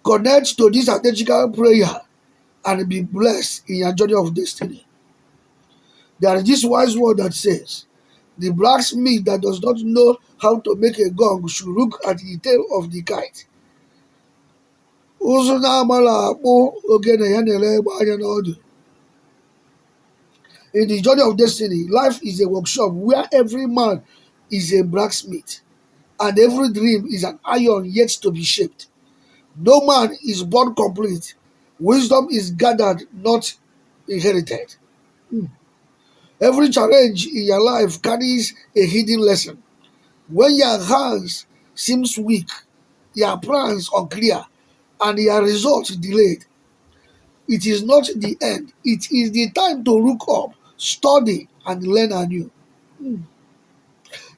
Connect to this Adagical Prayer and be blessed in your journey of destiny. There is this wise word that says, the blacksmith that does not know how to make a gong should look at the tail of the kite. In the journey of destiny, life is a workshop where every man is a blacksmith and every dream is an iron yet to be shaped. No man is born complete. Wisdom is gathered, not inherited. Every challenge in your life carries a hidden lesson. When your hands seems weak, your plans unclear, and your results delayed, it is not the end. It is the time to look up, study, and learn anew.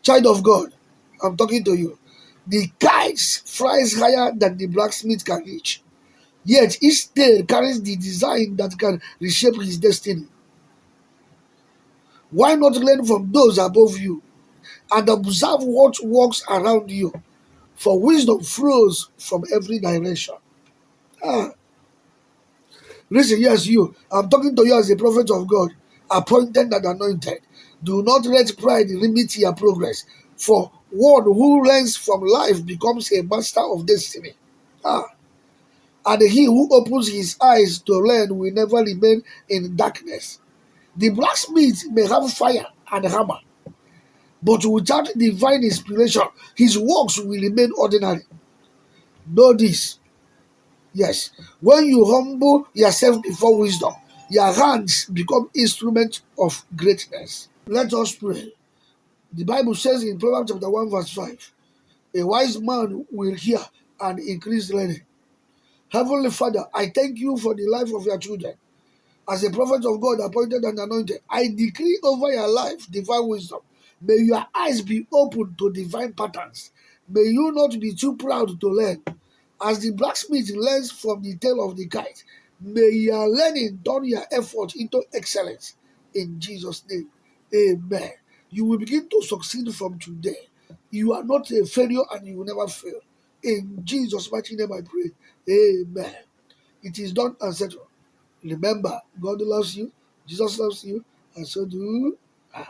Child of God, I'm talking to you. The kite flies higher than the blacksmith can reach. Yet each tail carries the design that can reshape his destiny. Why not learn from those above you and observe what works around you? For wisdom flows from every direction. Listen, yes, you. I'm talking to you as a prophet of God, appointed and anointed. Do not let pride limit your progress. For one who learns from life becomes a master of destiny. And he who opens his eyes to learn will never remain in darkness. The blacksmith may have fire and hammer, but without divine inspiration, his works will remain ordinary. Know this. Yes, when you humble yourself before wisdom, your hands become instruments of greatness. Let us pray. The Bible says in Proverbs chapter 1 verse 5, a wise man will hear and increase learning. Heavenly Father, I thank you for the life of your children. As a prophet of God appointed and anointed, I decree over your life divine wisdom. May your eyes be open to divine patterns. May you not be too proud to learn. As the blacksmith learns from the tail of the kite, may your learning turn your effort into excellence. In Jesus' name, amen. You will begin to succeed from today. You are not a failure and you will never fail. In Jesus' mighty name I pray. Amen. It is done and settled. Remember, God loves you, Jesus loves you, and so do I.